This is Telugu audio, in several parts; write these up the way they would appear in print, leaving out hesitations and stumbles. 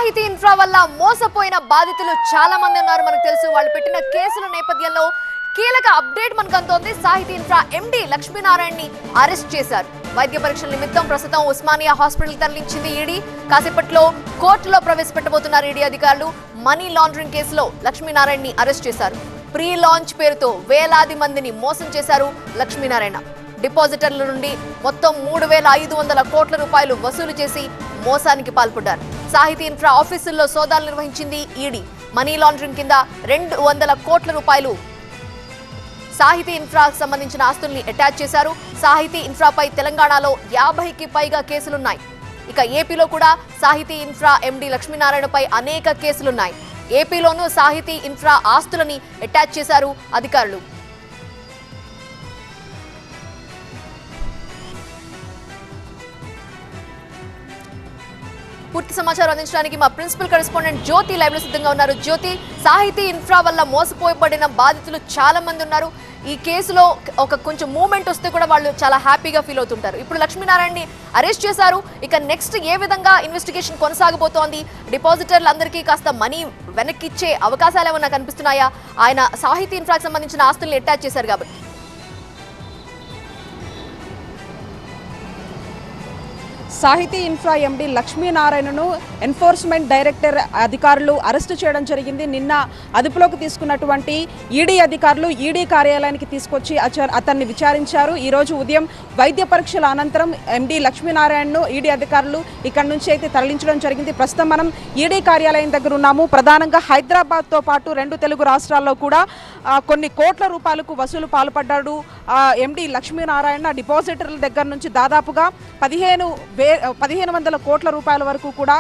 సాహితీ ఇన్ఫ్రా వల్ల మోసపోయిన బాధితులు చాలా మంది ఉన్నారు. మనకు తెలుసు. వాళ్ళు పెట్టిన కేసుల నేపథ్యంలో కీలక అప్డేట్ మనకు అందుతోంది. సాహితీ ఇన్ఫ్రా ఎండి లక్ష్మీనారాయణని అరెస్ట్ చేశారు. వైద్య పరీక్షల నిమిత్తం ప్రస్తుతం ఉస్మానియా హాస్పిటల్ తరలించింది ఈడీ. కాసేపట్లో కోర్టులో ప్రవేశపెట్టబోతున్నారు ఈడీ అధికారులు. మనీ లాండరింగ్ కేసులో లక్ష్మీనారాయణని అరెస్ట్ చేశారు. ప్రీ లాంచ్ పేరుతో వేలాది మందిని మోసం చేశారు లక్ష్మీనారాయణ. డిపాజిటర్ల నుండి మొత్తం 3,500 కోట్ల రూపాయలు వసూలు చేసి మోసానికి పాల్పడ్డారు. సాహితీ ఇన్ఫ్రా ఆఫీసుల్లో సోదాలు నిర్వహించింది ఈడీ. మనీ లాండరింగ్ కింద 200 కోట్ల రూపాయలు సాహితీ ఇన్ఫ్రాకు సంబంధించిన ఆస్తుల్ని అటాచ్ చేశారు. సాహితీ ఇన్ఫ్రాపై తెలంగాణలో 50కి పైగా కేసులున్నాయి. ఇక ఏపీలో కూడా సాహితీ ఇన్ఫ్రా ఎండి లక్ష్మీనారాయణపై అనేక కేసులున్నాయి. ఏపీలోనూ సాహితీ ఇన్ఫ్రా ఆస్తులని అటాచ్ చేశారు అధికారులు. పూర్తి సమాచారం అందించడానికి మా ప్రిన్సిపల్ కరెస్పాండెంట్ జ్యోతి లైవ్ లో సిద్ధంగా ఉన్నారు. జ్యోతి, సాహితీ ఇన్ఫ్రా వల్ల మోసపోయబడిన బాధితులు చాలా మంది ఉన్నారు. ఈ కేసులో ఒక కొంచెం మూమెంట్ వస్తే కూడా వాళ్ళు చాలా హ్యాపీగా ఫీల్ అవుతుంటారు. ఇప్పుడు లక్ష్మీనారాయణని అరెస్ట్ చేశారు. ఇక నెక్స్ట్ ఏ విధంగా ఇన్వెస్టిగేషన్ కొనసాగబోతోంది? డిపాజిటర్లందరికీ కాస్త మనీ వెనక్కిచ్చే అవకాశాలు ఏమన్నా కనిపిస్తున్నాయా? ఆయన సాహితీ ఇన్ఫ్రాకి సంబంధించిన ఆస్తుల్ని అటాచ్ చేశారు కాబట్టి. సాహితీ ఇన్ఫ్రా ఎండి లక్ష్మీనారాయణను ఎన్ఫోర్స్మెంట్ డైరెక్టర్ అధికారులు అరెస్టు చేయడం జరిగింది. నిన్న అదుపులోకి తీసుకున్నటువంటి ఈడీ అధికారులు ఈడీ కార్యాలయానికి తీసుకొచ్చి అతన్ని విచారించారు. ఈరోజు ఉదయం వైద్య పరీక్షల అనంతరం ఎండి లక్ష్మీనారాయణను ఈడీ అధికారులు ఇక్కడ నుంచి అయితే తరలించడం జరిగింది. ప్రస్తుతం మనం ఈడీ కార్యాలయం దగ్గర ఉన్నాము. ప్రధానంగా హైదరాబాద్తో పాటు 2 తెలుగు రాష్ట్రాల్లో కూడా కొన్ని కోట్ల రూపాయలకు వసూలు పాల్పడ్డాడు ఎండి లక్ష్మీనారాయణ. డిపాజిటర్ల దగ్గర నుంచి దాదాపుగా 1,500 కోట్ల రూపాయల వరకు కూడా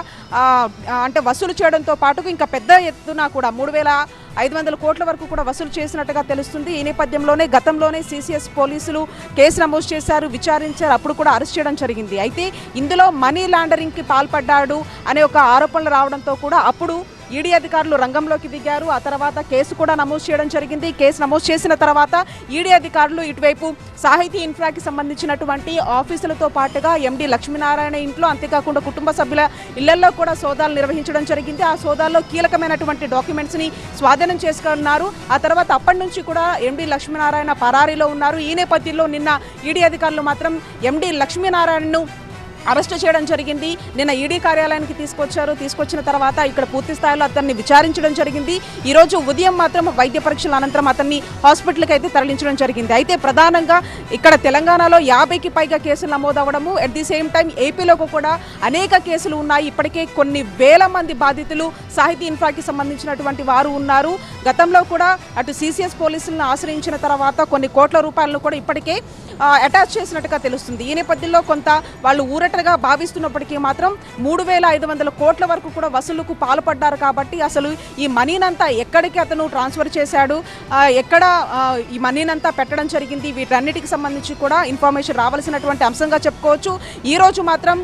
అంటే వసూలు చేయడంతో పాటు ఇంకా పెద్ద ఎత్తున కూడా 3,500 కోట్ల వరకు కూడా వసూలు చేసినట్టుగా తెలుస్తుంది. ఈ నేపథ్యంలోనే గతంలోనే సిసిఎస్ పోలీసులు కేసు నమోదు చేశారు, విచారించారు. అప్పుడు కూడా అరెస్ట్ చేయడం జరిగింది. అయితే ఇందులో మనీ లాండరింగ్కి పాల్పడ్డాడు అనే ఒక ఆరోపణలు రావడంతో కూడా అప్పుడు ఈడీ అధికారులు రంగంలోకి దిగారు. ఆ తర్వాత కేసు కూడా నమోదు చేయడం జరిగింది. కేసు నమోదు చేసిన తర్వాత ఈడీ అధికారులు ఇటువైపు సాహితీ ఇన్ఫ్రాకి సంబంధించినటువంటి ఆఫీసులతో పాటుగా ఎండి లక్ష్మీనారాయణ ఇంట్లో, అంతేకాకుండా కుటుంబ సభ్యుల ఇళ్లలో కూడా సోదాలు నిర్వహించడం జరిగింది. ఆ సోదాల్లో కీలకమైనటువంటి డాక్యుమెంట్స్ని స్వాధీనం చేసుకున్నారు. ఆ తర్వాత అప్పటి నుంచి కూడా ఎండి లక్ష్మీనారాయణ పరారీలో ఉన్నారు. ఈ నేపథ్యంలో నిన్న ఈడీ అధికారులు మాత్రం ఎండి లక్ష్మీనారాయణను అరెస్టు చేయడం జరిగింది. నిన్న ఈడీ కార్యాలయానికి తీసుకొచ్చారు. తీసుకొచ్చిన తర్వాత ఇక్కడ పూర్తి స్థాయిలో అతన్ని విచారించడం జరిగింది. ఈరోజు ఉదయం మాత్రం వైద్య పరీక్షల అనంతరం అతన్ని హాస్పిటల్కి అయితే తరలించడం జరిగింది. అయితే ప్రధానంగా ఇక్కడ తెలంగాణలో 50కి పైగా కేసులు నమోదవడము, అట్ ది సేమ్ టైం ఏపీలో కూడా అనేక కేసులు ఉన్నాయి. ఇప్పటికే కొన్ని వేల మంది బాధితులు సాహితీ ఇన్ఫ్రాకి సంబంధించినటువంటి వారు ఉన్నారు. గతంలో కూడా అటు సిసిఎస్ పోలీసులను ఆశ్రయించిన తర్వాత కొన్ని కోట్ల రూపాయలను కూడా ఇప్పటికే అటాచ్ చేసినట్టుగా తెలుస్తుంది. ఈ నేపథ్యంలో కొంత వాళ్ళు ఊరటగా భావిస్తున్నప్పటికీ మాత్రం 3,500 కోట్ల వరకు కూడా వసూలుకు పాల్పడ్డారు. కాబట్టి అసలు ఈ మనీనంతా ఎక్కడికి అతను ట్రాన్స్ఫర్ చేశాడు, ఎక్కడ ఈ మనీనంతా పెట్టడం జరిగింది, వీటన్నిటికి సంబంధించి కూడా ఇన్ఫర్మేషన్ రావాల్సినటువంటి అంశంగా చెప్పుకోవచ్చు. ఈ రోజు మాత్రం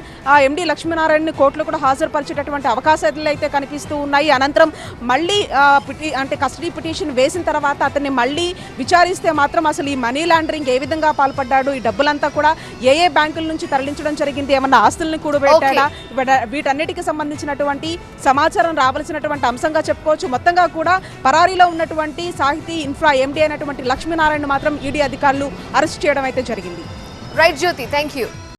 ఎండి లక్ష్మీనారాయణని కోర్టులో కూడా హాజరుపరిచేటటువంటి అవకాశాలు అయితే కనిపిస్తూ ఉన్నాయి. అనంతరం మళ్ళీ అంటే కస్టడీ పిటిషన్ వేసిన తర్వాత అతన్ని మళ్ళీ విచారిస్తే మాత్రం అసలు ఈ మనీ లాండరింగ్ ఏ విధంగా పాల్పడ్డాడు, ఈ డబ్బులంతా కూడా ఏ బ్యాంకుల నుంచి తరలించడం జరిగింది, ఏమన్నా ఆస్తుల్ని కూడబెట్టాడా, వీటన్నిటికి సంబంధించినటువంటి సమాచారం రావాల్సినటువంటి అంశంగా చెప్పుకోవచ్చు. మొత్తంగా కూడా పరారీలో ఉన్నటువంటి సాహితీ ఇన్ఫ్రా ఎండి అయినటువంటి లక్ష్మీనారాయణ మాత్రం ఈడీ అధికారులు అరెస్ట్ చేయడం అయితే జరిగింది. Right Jyoti, thank you.